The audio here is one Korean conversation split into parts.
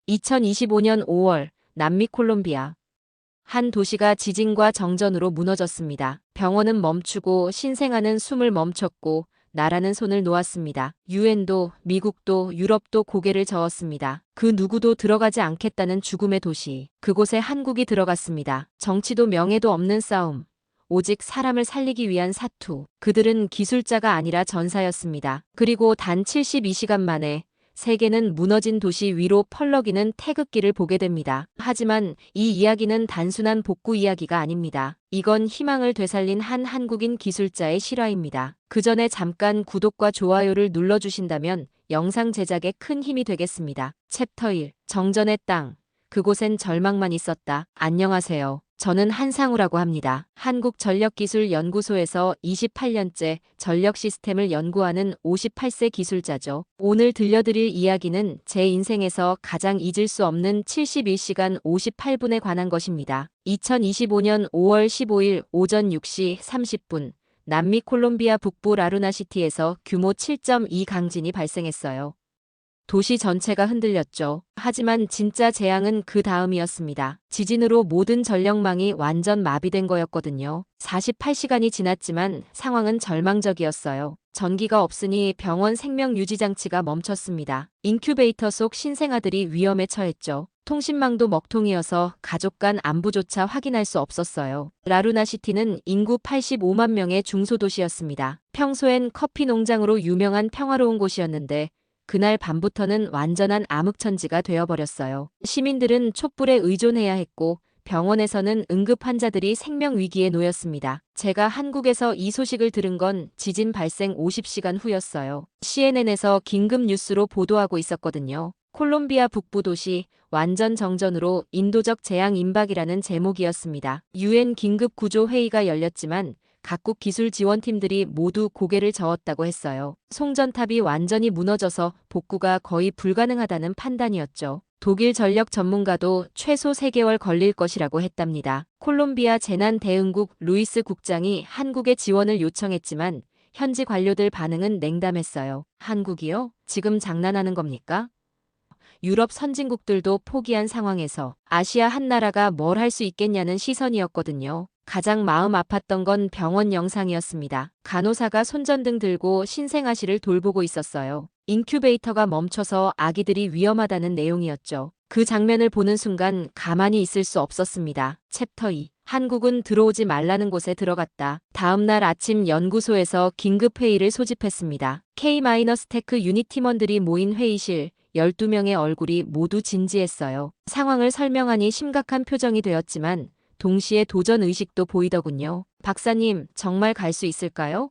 2025년 5월 남미 콜롬비아 한 도시가 지진과 정전으로 무너졌습니다. 병원은 멈추고 신생아는 숨을 멈췄고 나라는 손을 놓았습니다. 유엔도 미국도 유럽도 고개를 저었습니다. 그 누구도 들어가지 않겠다는 죽음의 도시. 그곳에 한국이 들어갔습니다. 정치도 명예도 없는 싸움. 오직 사람을 살리기 위한 사투. 그들은 기술자가 아니라 전사였습니다. 그리고 단 72시간 만에 세계는 무너진 도시 위로 펄럭이는 태극기를 보게 됩니다. 하지만 이 이야기는 단순한 복구 이야기가 아닙니다. 이건 희망을 되살린 한 한국인 기술자의 실화입니다. 그 전에 잠깐 구독과 좋아요를 눌러주신다면 영상 제작에 큰 힘이 되겠습니다. 챕터 1. 정전의 땅. 그곳엔 절망만 있었다. 안녕하세요. 저는 한상우라고 합니다. 한국전력기술연구소에서 28년째 전력 시스템을 연구하는 58세 기술자죠. 오늘 들려드릴 이야기는 제 인생에서 가장 잊을 수 없는 71시간 58분에 관한 것입니다. 2025년 5월 15일 오전 6시 30분 남미 콜롬비아 북부 라루나시티에서 규모 7.2 강진이 발생했어요. 도시 전체가 흔들렸죠. 하지만 진짜 재앙은 그 다음이었습니다. 지진으로 모든 전력망이 완전 마비된 거였거든요. 48시간이 지났지만 상황은 절망적이었어요. 전기가 없으니 병원 생명유지장치가 멈췄습니다. 인큐베이터 속 신생아들이 위험에 처했죠. 통신망도 먹통이어서 가족 간 안부조차 확인할 수 없었어요. 라루나시티는 인구 85만 명의 중소도시였습니다. 평소엔 커피 농장으로 유명한 평화로운 곳이었는데 그날 밤부터는 완전한 암흑천지가 되어버렸어요. 시민들은 촛불에 의존해야 했고 병원에서는 응급 환자들이 생명 위기에 놓였습니다. 제가 한국에서 이 소식을 들은 건 지진 발생 50시간 후였어요. CNN에서 긴급 뉴스로 보도하고 있었거든요. 콜롬비아 북부 도시 완전 정전으로 인도적 재앙 임박이라는 제목이었습니다. 유엔 긴급 구조 회의가 열렸지만 각국 기술 지원팀들이 모두 고개를 저었다고 했어요. 송전탑이 완전히 무너져서 복구가 거의 불가능하다는 판단이었죠. 독일 전력 전문가도 최소 3개월 걸릴 것이라고 했답니다. 콜롬비아 재난대응국 루이스 국장이 한국의 지원을 요청했지만 현지 관료들 반응은 냉담했어요. 한국이요? 지금 장난하는 겁니까? 유럽 선진국들도 포기한 상황에서 아시아 한 나라가 뭘 할 수 있겠냐는 시선이었거든요. 가장 마음 아팠던 건 병원 영상이었습니다. 간호사가 손전등 들고 신생아실을 돌보고 있었어요. 인큐베이터가 멈춰서 아기들이 위험하다는 내용이었죠. 그 장면을 보는 순간 가만히 있을 수 없었습니다. 챕터 2. 한국은 들어오지 말라는 곳에 들어갔다. 다음 날 아침 연구소에서 긴급회의를 소집했습니다. K-테크 유닛 팀원들이 모인 회의실, 12명의 얼굴이 모두 진지했어요. 상황을 설명하니 심각한 표정이 되었지만 동시에 도전 의식도 보이더군요. 박사님, 정말 갈 수 있을까요?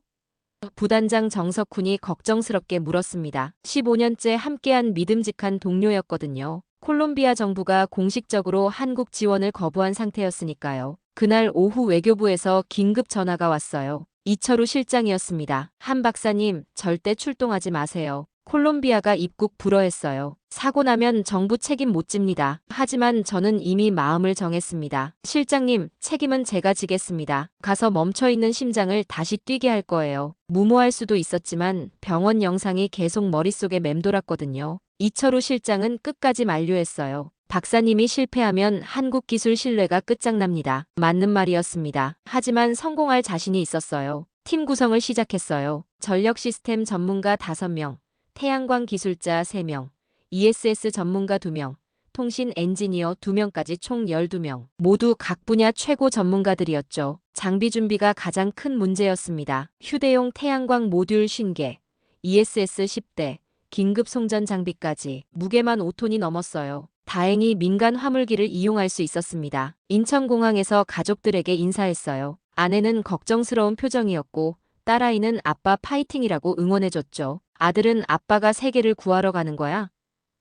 부단장 정석훈이 걱정스럽게 물었습니다. 15년째 함께한 믿음직한 동료였거든요. 콜롬비아 정부가 공식적으로 한국 지원을 거부한 상태였으니까요. 그날 오후 외교부에서 긴급 전화가 왔어요. 이철우 실장이었습니다. 한 박사님, 절대 출동하지 마세요. 콜롬비아가 입국 불허했어요. 사고 나면 정부 책임 못 집니다. 하지만 저는 이미 마음을 정했습니다. 실장님, 책임은 제가 지겠습니다. 가서 멈춰있는 심장을 다시 뛰게 할 거예요. 무모할 수도 있었지만 병원 영상이 계속 머릿속에 맴돌았거든요. 이철우 실장은 끝까지 만류했어요. 박사님이 실패하면 한국 기술 신뢰가 끝장납니다. 맞는 말이었습니다. 하지만 성공할 자신이 있었어요. 팀 구성을 시작했어요. 전력 시스템 전문가 5명. 태양광 기술자 3명, ESS 전문가 2명, 통신 엔지니어 2명까지 총 12명. 모두 각 분야 최고 전문가들이었죠. 장비 준비가 가장 큰 문제였습니다. 휴대용 태양광 모듈 50개, ESS 10대, 긴급 송전 장비까지 무게만 5톤이 넘었어요. 다행히 민간 화물기를 이용할 수 있었습니다. 인천공항에서 가족들에게 인사했어요. 아내는 걱정스러운 표정이었고 딸아이는 아빠 파이팅이라고 응원해줬죠. 아들은 아빠가 세계를 구하러 가는 거야?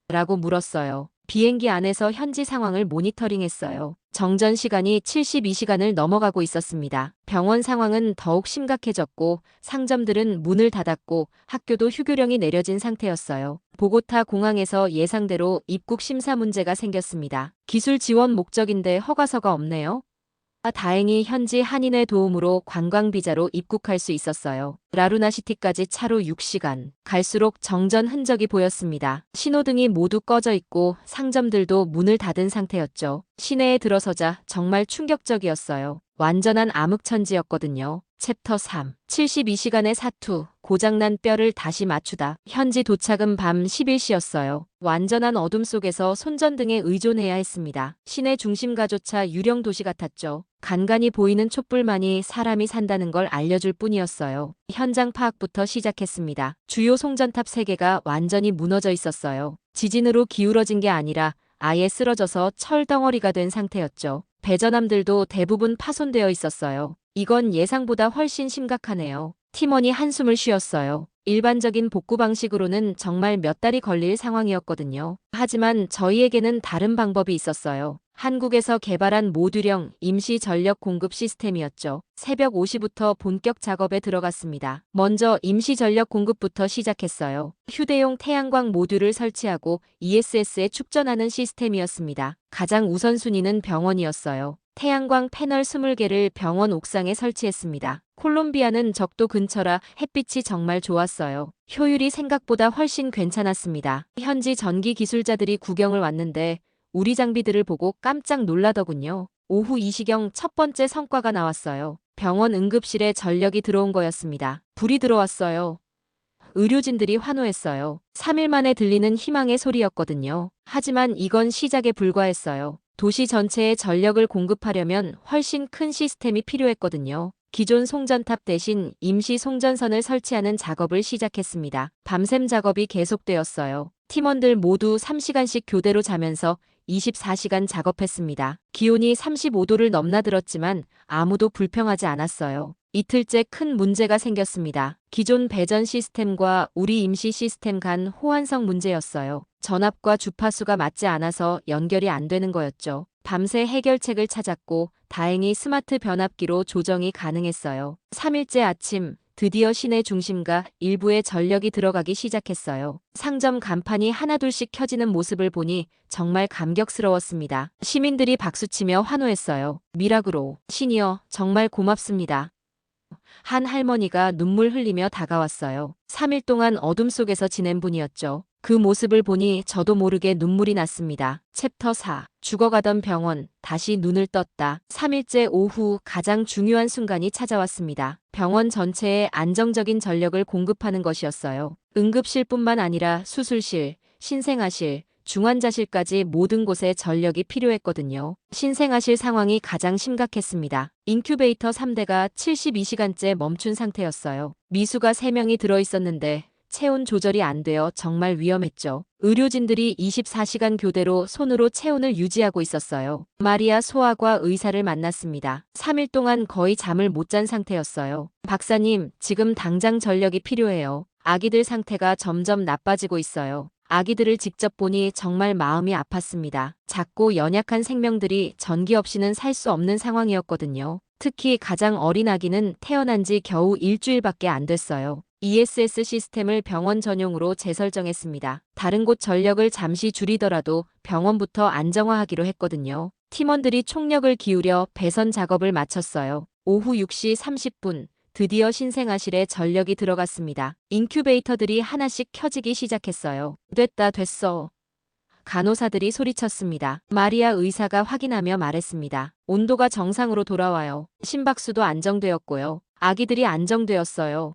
라고 물었어요. 비행기 안에서 현지 상황을 모니터링했어요. 정전 시간이 72시간을 넘어가고 있었습니다. 병원 상황은 더욱 심각해졌고 상점들은 문을 닫았고 학교도 휴교령이 내려진 상태였어요. 보고타 공항에서 예상대로 입국 심사 문제가 생겼습니다. 기술 지원 목적인데 허가서가 없네요. 다행히 현지 한인의 도움으로 관광비자로 입국할 수 있었어요. 라루나시티까지 차로 6시간. 갈수록 정전 흔적이 보였습니다. 신호등이 모두 꺼져 있고 상점들도 문을 닫은 상태였죠. 시내에 들어서자 정말 충격적이었어요. 완전한 암흑천지였거든요. 챕터 3. 72시간의 사투. 고장난 뼈를 다시 맞추다. 현지 도착은 밤 11시였어요. 완전한 어둠 속에서 손전등에 의존해야 했습니다. 시내 중심가조차 유령 도시 같았죠. 간간히 보이는 촛불만이 사람이 산다는 걸 알려줄 뿐이었어요. 현장 파악부터 시작했습니다. 주요 송전탑 3개가 완전히 무너져 있었어요. 지진으로 기울어진 게 아니라 아예 쓰러져서 철덩어리가 된 상태였죠. 배전함들도 대부분 파손되어 있었어요. 이건 예상보다 훨씬 심각하네요. 팀원이 한숨을 쉬었어요. 일반적인 복구 방식으로는 정말 몇 달이 걸릴 상황이었거든요. 하지만 저희에게는 다른 방법이 있었어요. 한국에서 개발한 모듈형 임시 전력 공급 시스템이었죠. 새벽 5시부터 본격 작업에 들어갔습니다. 먼저 임시 전력 공급부터 시작했어요. 휴대용 태양광 모듈을 설치하고 ESS에 축전하는 시스템이었습니다. 가장 우선순위는 병원이었어요. 태양광 패널 20개를 병원 옥상에 설치했습니다. 콜롬비아는 적도 근처라 햇빛이 정말 좋았어요. 효율이 생각보다 훨씬 괜찮았습니다. 현지 전기 기술자들이 구경을 왔는데 우리 장비들을 보고 깜짝 놀라더군요. 오후 2시경 첫 번째 성과가 나왔어요. 병원 응급실에 전력이 들어온 거였습니다. 불이 들어왔어요. 의료진들이 환호했어요. 3일 만에 들리는 희망의 소리였거든요. 하지만 이건 시작에 불과했어요. 도시 전체에 전력을 공급하려면 훨씬 큰 시스템이 필요했거든요. 기존 송전탑 대신 임시 송전선을 설치하는 작업을 시작했습니다. 밤샘 작업이 계속되었어요. 팀원들 모두 3시간씩 교대로 자면서 24시간 작업했습니다. 기온이 35도를 넘나들었지만 아무도 불평하지 않았어요. 이틀째 큰 문제가 생겼습니다. 기존 배전 시스템과 우리 임시 시스템 간 호환성 문제였어요. 전압과 주파수가 맞지 않아서 연결이 안 되는 거였죠. 밤새 해결책을 찾았고 다행히 스마트 변압기로 조정이 가능했어요. 3일째 아침 드디어 시내 중심가 일부에 전력이 들어가기 시작했어요. 상점 간판이 하나둘씩 켜지는 모습을 보니 정말 감격스러웠습니다. 시민들이 박수치며 환호했어요. 미라그로, 시니어, 정말 고맙습니다. 한 할머니가 눈물 흘리며 다가왔어요. 3일 동안 어둠 속에서 지낸 분이었죠. 그 모습을 보니 저도 모르게 눈물이 났습니다. 챕터 4. 죽어가던 병원, 다시 눈을 떴다. 3일째 오후 가장 중요한 순간이 찾아왔습니다. 병원 전체에 안정적인 전력을 공급하는 것이었어요. 응급실뿐만 아니라 수술실, 신생아실, 중환자실까지 모든 곳에 전력이 필요했거든요. 신생아실 상황이 가장 심각했습니다. 인큐베이터 3대가 72시간째 멈춘 상태였어요. 미수가 3명이 들어있었는데 체온 조절이 안 되어 정말 위험했죠. 의료진들이 24시간 교대로 손으로 체온을 유지하고 있었어요. 마리아 소아과 의사를 만났습니다. 3일 동안 거의 잠을 못 잔 상태였어요. 박사님, 지금 당장 전력이 필요해요. 아기들 상태가 점점 나빠지고 있어요. 아기들을 직접 보니 정말 마음이 아팠습니다. 작고 연약한 생명들이 전기 없이는 살 수 없는 상황이었거든요. 특히 가장 어린 아기는 태어난 지 겨우 일주일밖에 안 됐어요. ESS 시스템을 병원 전용으로 재설정했습니다. 다른 곳 전력을 잠시 줄이더라도 병원부터 안정화하기로 했거든요. 팀원들이 총력을 기울여 배선 작업을 마쳤어요. 오후 6시 30분. 드디어 신생아실에 전력이 들어갔습니다. 인큐베이터들이 하나씩 켜지기 시작했어요. 됐어. 간호사들이 소리쳤습니다. 마리아 의사가 확인하며 말했습니다. 온도가 정상으로 돌아와요. 심박수도 안정되었고요. 아기들이 안정되었어요.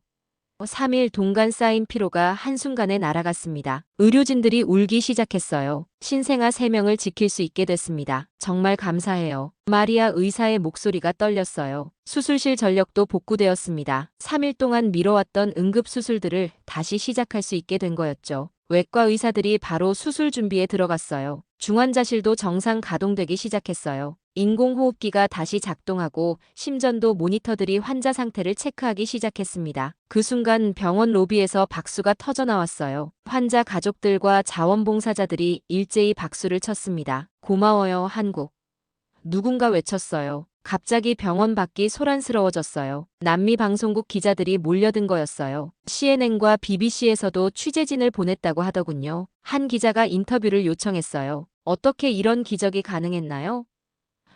3일 동간 쌓인 피로가 한순간에 날아갔습니다. 의료진들이 울기 시작했어요. 신생아 3명을 지킬 수 있게 됐습니다. 정말 감사해요. 마리아 의사의 목소리가 떨렸어요. 수술실 전력도 복구되었습니다. 3일 동안 미뤄왔던 응급수술들을 다시 시작할 수 있게 된 거였죠. 외과 의사들이 바로 수술 준비에 들어갔어요. 중환자실도 정상 가동되기 시작했어요. 인공호흡기가 다시 작동하고 심전도 모니터들이 환자 상태를 체크하기 시작했습니다. 그 순간 병원 로비에서 박수가 터져 나왔어요. 환자 가족들과 자원봉사자들이 일제히 박수를 쳤습니다. 고마워요, 한국. 누군가 외쳤어요. 갑자기 병원 밖이 소란스러워졌어요. 남미 방송국 기자들이 몰려든 거였어요. CNN과 BBC에서도 취재진을 보냈다고 하더군요. 한 기자가 인터뷰를 요청했어요. 어떻게 이런 기적이 가능했나요?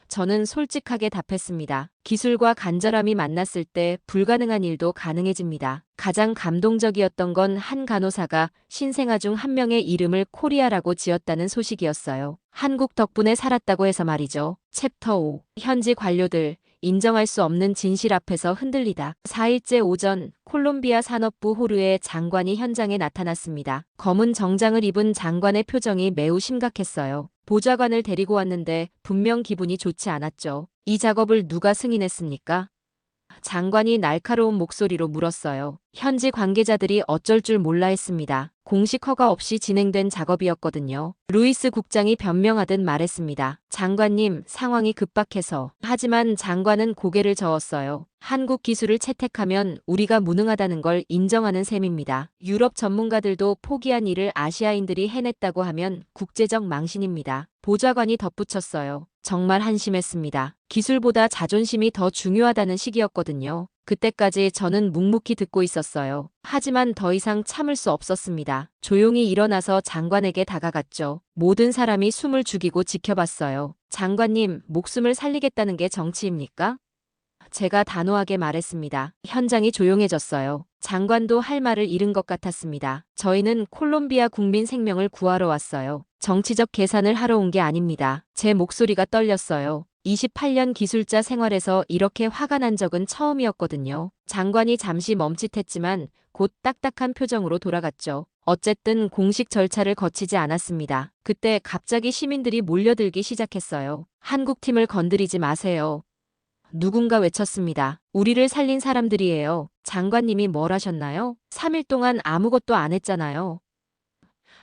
저는 솔직하게 답했습니다. 기술과 간절함이 만났을 때 불가능한 일도 가능해집니다. 가장 감동적이었던 건 한 간호사가 신생아 중 한 명의 이름을 코리아라고 지었다는 소식이었어요. 한국 덕분에 살았다고 해서 말이죠. 챕터 5. 현지 관료들. 인정할 수 없는 진실 앞에서 흔들리다. 4일째 오전 콜롬비아 산업부 호르의 장관이 현장에 나타났습니다. 검은 정장을 입은 장관의 표정이 매우 심각했어요. 보좌관을 데리고 왔는데 분명 기분이 좋지 않았죠. 이 작업을 누가 승인했습니까? 장관이 날카로운 목소리로 물었어요. 현지 관계자들이 어쩔 줄 몰라 했습니다. 공식 허가 없이 진행된 작업이었거든요. 루이스 국장이 변명하듯 말했습니다. 장관님, 상황이 급박해서. 하지만 장관은 고개를 저었어요. 한국 기술을 채택하면 우리가 무능하다는 걸 인정하는 셈입니다. 유럽 전문가들도 포기한 일을 아시아인들이 해냈다고 하면 국제적 망신입니다. 보좌관이 덧붙였어요. 정말 한심했습니다. 기술보다 자존심이 더 중요하다는 시기였거든요. 그때까지 저는 묵묵히 듣고 있었어요. 하지만 더 이상 참을 수 없었습니다. 조용히 일어나서 장관에게 다가갔죠. 모든 사람이 숨을 죽이고 지켜봤어요. 장관님, 목숨을 살리겠다는 게 정치입니까? 제가 단호하게 말했습니다. 현장이 조용해졌어요. 장관도 할 말을 잃은 것 같았습니다. 저희는 콜롬비아 국민 생명을 구하러 왔어요. 정치적 계산을 하러 온 게 아닙니다. 제 목소리가 떨렸어요. 28년 기술자 생활에서 이렇게 화가 난 적은 처음이었거든요. 장관이 잠시 멈칫했지만 곧 딱딱한 표정으로 돌아갔죠. 어쨌든 공식 절차를 거치지 않았습니다. 그때 갑자기 시민들이 몰려들기 시작했어요. 한국팀을 건드리지 마세요. 누군가 외쳤습니다. 우리를 살린 사람들이에요. 장관님이 뭘 하셨나요? 3일 동안 아무것도 안 했잖아요.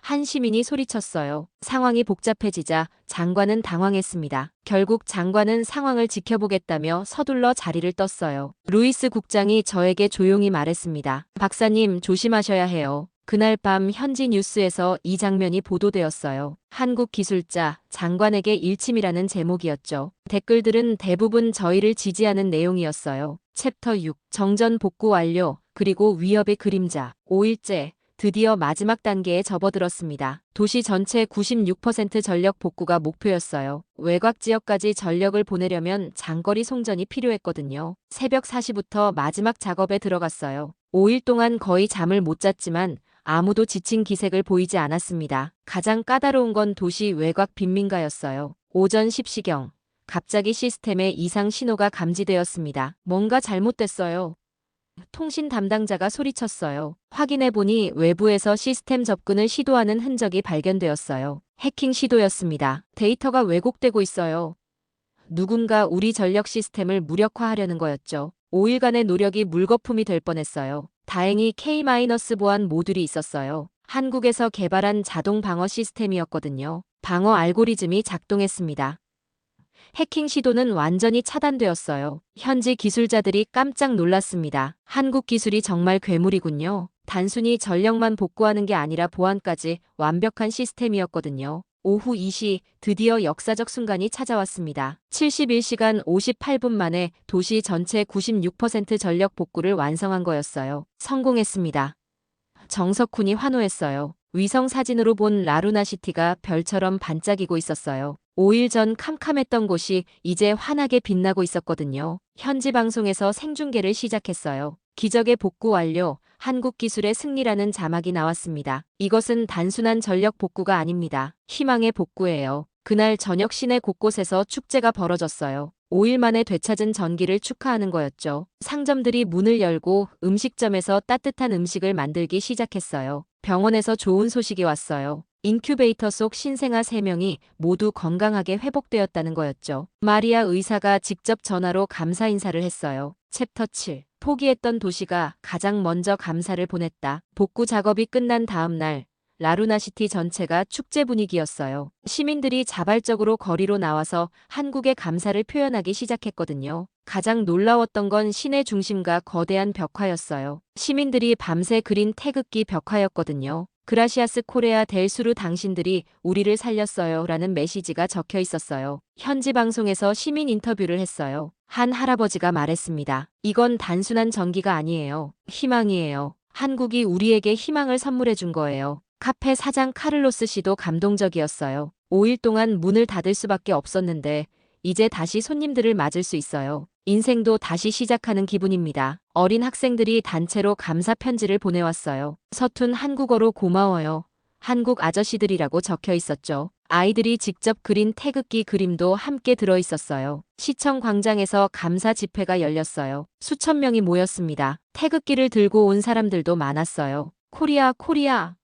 한 시민이 소리쳤어요. 상황이 복잡해지자 장관은 당황했습니다. 결국 장관은 상황을 지켜보겠다며 서둘러 자리를 떴어요. 루이스 국장이 저에게 조용히 말했습니다. 박사님, 조심하셔야 해요. 그날 밤 현지 뉴스에서 이 장면이 보도되었어요. 한국 기술자, 장관에게 일침이라는 제목이었죠. 댓글들은 대부분 저희를 지지하는 내용이었어요. 챕터 6. 정전 복구 완료, 그리고 위협의 그림자. 5일째. 드디어 마지막 단계에 접어들었습니다. 도시 전체 96% 전력 복구가 목표였어요. 외곽 지역까지 전력을 보내려면 장거리 송전이 필요했거든요. 새벽 4시부터 마지막 작업에 들어갔어요. 5일 동안 거의 잠을 못 잤지만 아무도 지친 기색을 보이지 않았습니다. 가장 까다로운 건 도시 외곽 빈민가였어요. 오전 10시경. 갑자기 시스템에 이상 신호가 감지되었습니다. 뭔가 잘못됐어요. 통신 담당자가 소리쳤어요. 확인해보니 외부에서 시스템 접근을 시도하는 흔적이 발견되었어요. 해킹 시도였습니다. 데이터가 왜곡되고 있어요. 누군가 우리 전력 시스템을 무력화하려는 거였죠. 5일간의 노력이 물거품이 될 뻔했어요. 다행히 K- 보안 모듈이 있었어요. 한국에서 개발한 자동 방어 시스템이었거든요. 방어 알고리즘이 작동했습니다. 해킹 시도는 완전히 차단되었어요. 현지 기술자들이 깜짝 놀랐습니다. 한국 기술이 정말 괴물이군요. 단순히 전력만 복구하는 게 아니라 보안까지 완벽한 시스템이었거든요. 오후 2시 드디어 역사적 순간이 찾아왔습니다. 71시간 58분 만에 도시 전체 96% 전력 복구를 완성한 거였어요. 성공했습니다. 정석훈이 환호했어요. 위성 사진으로 본 라루나시티가 별처럼 반짝이고 있었어요. 5일 전 캄캄했던 곳이 이제 환하게 빛나고 있었거든요. 현지 방송에서 생중계를 시작했어요. 기적의 복구 완료, 한국 기술의 승리라는 자막이 나왔습니다. 이것은 단순한 전력 복구가 아닙니다. 희망의 복구예요. 그날 저녁 시내 곳곳에서 축제가 벌어졌어요. 5일 만에 되찾은 전기를 축하하는 거였죠. 상점들이 문을 열고 음식점에서 따뜻한 음식을 만들기 시작했어요. 병원에서 좋은 소식이 왔어요. 인큐베이터 속 신생아 3명이 모두 건강하게 회복되었다는 거였죠. 마리아 의사가 직접 전화로 감사 인사를 했어요. 챕터 7. 포기했던 도시가 가장 먼저 감사를 보냈다. 복구 작업이 끝난 다음 날 라루나시티 전체가 축제 분위기였어요. 시민들이 자발적으로 거리로 나와서 한국의 감사를 표현하기 시작했거든요. 가장 놀라웠던 건 시내 중심가 거대한 벽화였어요. 시민들이 밤새 그린 태극기 벽화였거든요. 그라시아스 코레아 델 수르 당신들이 우리를 살렸어요 라는 메시지가 적혀 있었어요. 현지 방송에서 시민 인터뷰를 했어요. 한 할아버지가 말했습니다. 이건 단순한 전기가 아니에요. 희망이에요. 한국이 우리에게 희망을 선물해 준 거예요. 카페 사장 카를로스 씨도 감동적이었어요. 5일 동안 문을 닫을 수밖에 없었는데 이제 다시 손님들을 맞을 수 있어요. 인생도 다시 시작하는 기분입니다. 어린 학생들이 단체로 감사 편지를 보내왔어요. 서툰 한국어로 고마워요. 한국 아저씨들이라고 적혀 있었죠. 아이들이 직접 그린 태극기 그림도 함께 들어 있었어요. 시청 광장에서 감사 집회가 열렸어요. 수천 명이 모였습니다. 태극기를 들고 온 사람들도 많았어요. 코리아, 코리아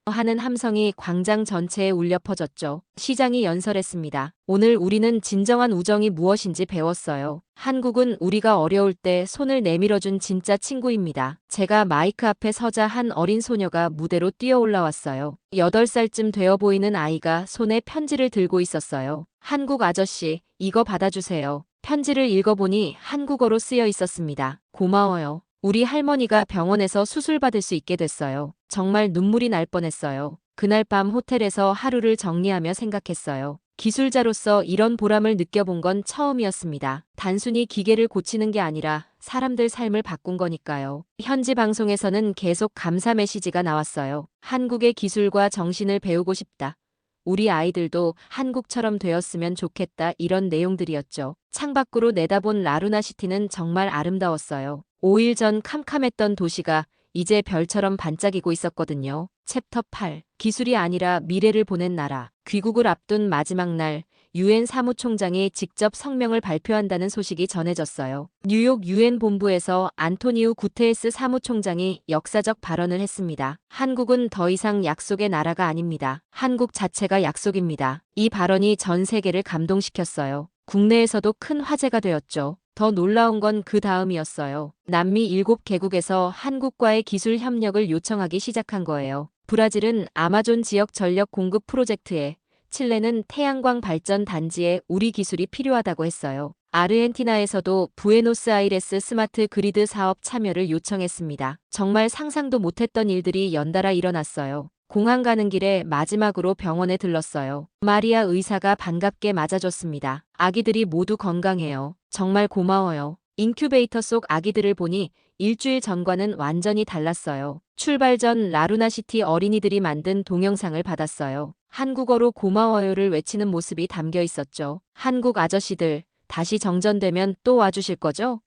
하는 함성이 광장 전체에 울려 퍼졌죠. 시장이 연설했습니다. 오늘 우리는 진정한 우정이 무엇인지 배웠어요. 한국은 우리가 어려울 때 손을 내밀어준 진짜 친구입니다. 제가 마이크 앞에 서자 한 어린 소녀가 무대로 뛰어 올라왔어요. 8살쯤 되어 보이는 아이가 손에 편지를 들고 있었어요. 한국 아저씨, 이거 받아주세요. 편지를 읽어보니 한국어로 쓰여 있었습니다. 고마워요. 우리 할머니가 병원에서 수술받을 수 있게 됐어요. 정말 눈물이 날 뻔했어요. 그날 밤 호텔에서 하루를 정리하며 생각했어요. 기술자로서 이런 보람을 느껴본 건 처음이었습니다. 단순히 기계를 고치는 게 아니라 사람들 삶을 바꾼 거니까요. 현지 방송에서는 계속 감사 메시지가 나왔어요. 한국의 기술과 정신을 배우고 싶다. 우리 아이들도 한국처럼 되었으면 좋겠다, 이런 내용들이었죠. 창밖으로 내다본 라루나시티는 정말 아름다웠어요. 5일 전 캄캄했던 도시가 이제 별처럼 반짝이고 있었거든요. 챕터 8. 기술이 아니라 미래를 보낸 나라. 귀국을 앞둔 마지막 날, 유엔 사무총장이 직접 성명을 발표한다는 소식이 전해졌어요. 뉴욕 유엔 본부에서 안토니우 구테레스 사무총장이 역사적 발언을 했습니다. 한국은 더 이상 약속의 나라가 아닙니다. 한국 자체가 약속입니다. 이 발언이 전 세계를 감동시켰어요. 국내에서도 큰 화제가 되었죠. 더 놀라운 건 그 다음이었어요. 남미 7개국에서 한국과의 기술 협력을 요청하기 시작한 거예요. 브라질은 아마존 지역 전력 공급 프로젝트에, 칠레는 태양광 발전 단지에 우리 기술이 필요하다고 했어요. 아르헨티나에서도 부에노스아이레스 스마트 그리드 사업 참여를 요청했습니다. 정말 상상도 못했던 일들이 연달아 일어났어요. 공항 가는 길에 마지막으로 병원에 들렀어요. 마리아 의사가 반갑게 맞아줬습니다. 아기들이 모두 건강해요. 정말 고마워요. 인큐베이터 속 아기들을 보니 일주일 전과는 완전히 달랐어요. 출발 전 라루나시티 어린이들이 만든 동영상을 받았어요. 한국어로 고마워요를 외치는 모습이 담겨 있었죠. 한국 아저씨들, 다시 정전되면 또 와주실 거죠?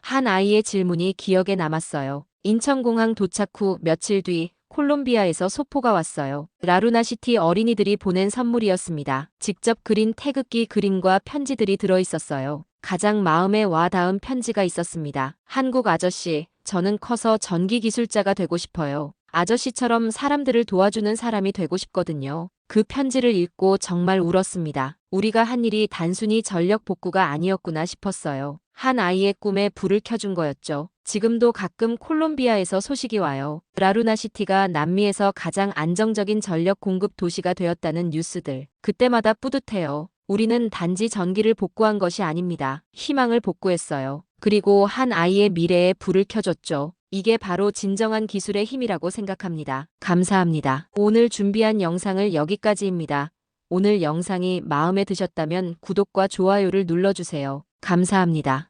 한 아이의 질문이 기억에 남았어요. 인천공항 도착 후 며칠 뒤 콜롬비아에서 소포가 왔어요. 라루나시티 어린이들이 보낸 선물이었습니다. 직접 그린 태극기 그림과 편지들이 들어있었어요. 가장 마음에 와 닿은 편지가 있었습니다. 한국 아저씨, 저는 커서 전기 기술자가 되고 싶어요. 아저씨처럼 사람들을 도와주는 사람이 되고 싶거든요. 그 편지를 읽고 정말 울었습니다. 우리가 한 일이 단순히 전력 복구가 아니었구나 싶었어요. 한 아이의 꿈에 불을 켜준 거였죠. 지금도 가끔 콜롬비아에서 소식이 와요. 라루나시티가 남미에서 가장 안정적인 전력 공급 도시가 되었다는 뉴스들. 그때마다 뿌듯해요. 우리는 단지 전기를 복구한 것이 아닙니다. 희망을 복구했어요. 그리고 한 아이의 미래에 불을 켜줬죠. 이게 바로 진정한 기술의 힘이라고 생각합니다. 감사합니다. 오늘 준비한 영상을 여기까지입니다. 오늘 영상이 마음에 드셨다면 구독과 좋아요를 눌러주세요. 감사합니다.